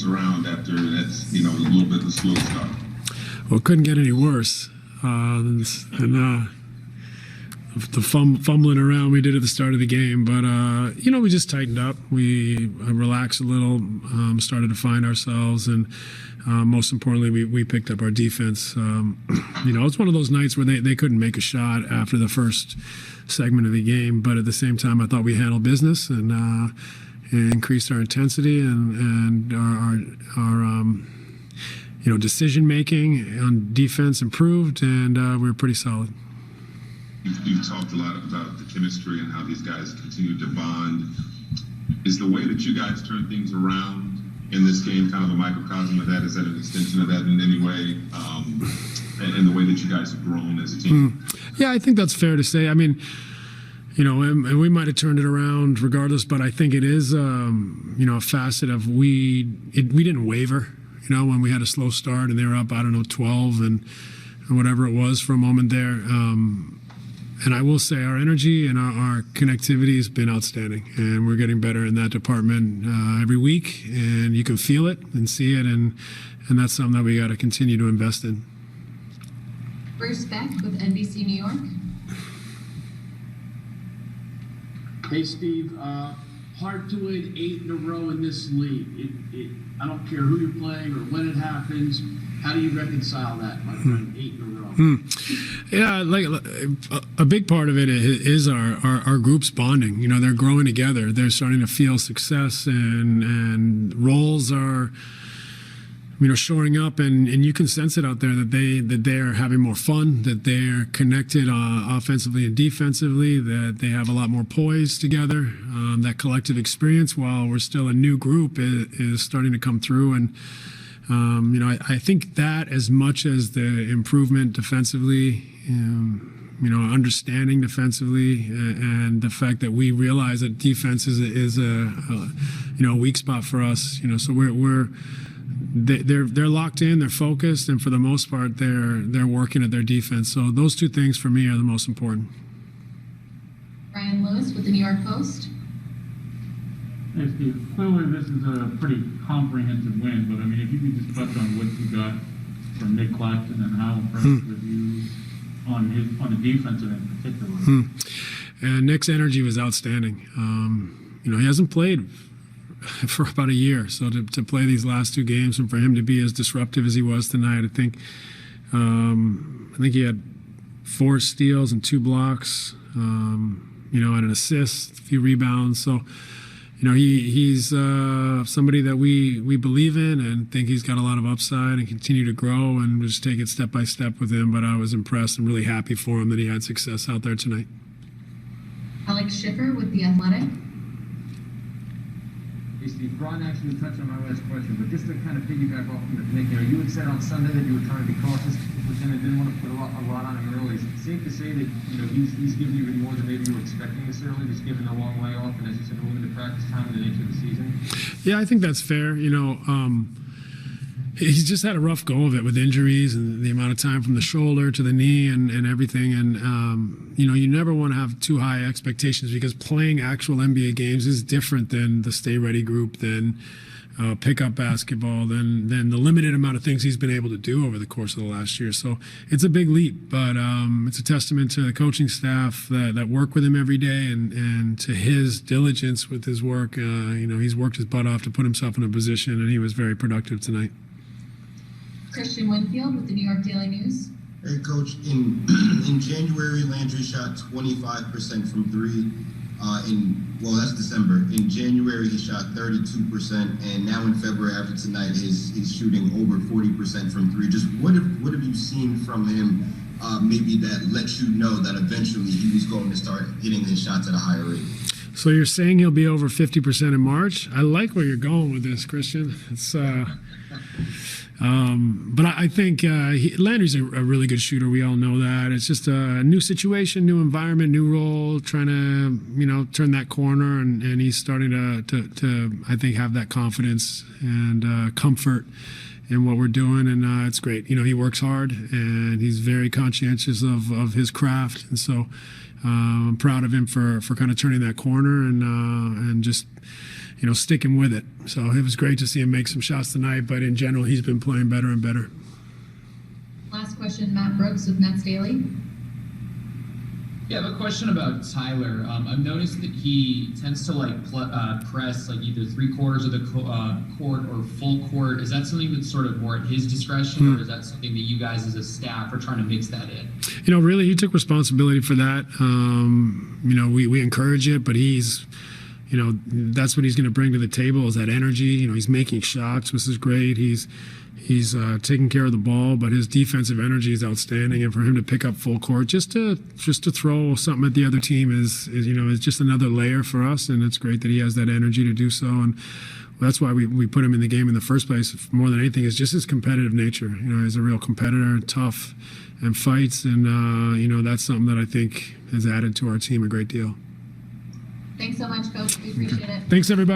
around after that's, a little bit of a slow start? Well, it couldn't get any worse. The fumbling around we did at the start of the game, but we just tightened up. We relaxed a little, started to find ourselves, and most importantly, we picked up our defense. It's one of those nights where they couldn't make a shot after the first segment of the game, but at the same time, I thought we handled business and increased our intensity and our decision making on defense improved, and we were pretty solid. You've talked a lot about the chemistry and how these guys continue to bond. Is the way that you guys turn things around in this game kind of a microcosm of that? Is that an extension of that in any way? And the way that you guys have grown as a team? Yeah, I think that's fair to say. I mean, and we might have turned it around regardless, but I think it is, a facet of we didn't waver, when we had a slow start and they were up, 12 and whatever it was for a moment there. And I will say our energy and our connectivity has been outstanding, and we're getting better in that department every week, and you can feel it and see it, and that's something that we got to continue to invest in. Bruce Beck with NBC New York. Hey, Steve. Hard to win 8 in a row in this league. I don't care who you're playing or when it happens. How do you reconcile that, my friend? 8 in a row. Yeah, like a big part of it is our groups bonding. They're growing together. They're starting to feel success, and roles are, showing up, and you can sense it out there that they're having more fun, that they're connected offensively and defensively, that they have a lot more poise together. That collective experience, while we're still a new group, is starting to come through, and I think that as much as the improvement defensively, understanding defensively, and the fact that we realize that defense is a weak spot for us. So they're locked in, they're focused, and for the most part, they're working at their defense. So those two things for me are the most important. Ryan Lewis with the New York Post. Hey, Steve, clearly this is a pretty comprehensive win, but if you could just touch on what you got from Nick Claxton and how impressed with you on the defensive end in particular. And Nick's energy was outstanding. He hasn't played for about a year, so to play these last 2 games and for him to be as disruptive as he was tonight, I think he had 4 steals and 2 blocks, and an assist, a few rebounds. So. He's somebody that we believe in and think he's got a lot of upside and continue to grow, and we'll just take it step by step with him. But I was impressed and really happy for him that he had success out there tonight. Alex Schiffer with The Athletic. Hey, Steve, Brian actually touched on my last question, but just to kind of piggyback off of Nick, you had said on Sunday that you were trying to be cautious with him and didn't want to put a lot on him early. Is it safe to say that he's giving you more than maybe you were expecting this early, just given the long layoff and, as you said, the limited practice time and the nature of the season? Yeah, I think that's fair. He's just had a rough go of it with injuries and the amount of time from the shoulder to the knee and everything. And, you never want to have too high expectations, because playing actual NBA games is different than the Stay Ready group, than pickup basketball, than the limited amount of things he's been able to do over the course of the last year. So it's a big leap, but it's a testament to the coaching staff that work with him every day, and to his diligence with his work. He's worked his butt off to put himself in a position, and he was very productive tonight. Christian Winfield with the New York Daily News. Hey, Coach, in January, Landry shot 25% from 3. That's December. In January, he shot 32%, and now in February, after tonight, he's shooting over 40% from 3. Just what have you seen from him, maybe that lets you know that eventually he was going to start hitting his shots at a higher rate? So you're saying he'll be over 50% in March? I like where you're going with this, Christian. It's but I think Landry's a really good shooter. We all know that. It's just a new situation, new environment, new role, trying to turn that corner, and he's starting to I think have that confidence and comfort in what we're doing, and it's great. He works hard, and he's very conscientious of his craft, and so I'm proud of him for kind of turning that corner and just sticking with it. So it was great to see him make some shots tonight. But in general, he's been playing better and better. Last question, Matt Brooks with Nets Daily. Yeah, I have a question about Tyler. I've noticed that he tends to press like either 3/4 of the court or full court. Is that something that's sort of more at his discretion, or is that something that you guys as a staff are trying to mix that in? Really, he took responsibility for that. We encourage it, but he's, that's what he's going to bring to the table is that energy. He's making shots, which is great. He's taking care of the ball, but his defensive energy is outstanding. And for him to pick up full court, just to throw something at the other team is just another layer for us. And it's great that he has that energy to do so. And that's why we put him in the game in the first place. More than anything, is just his competitive nature. He's a real competitor, tough, and fights. And that's something that I think has added to our team a great deal. Thanks so much, Coach. We appreciate it. Thanks, everybody.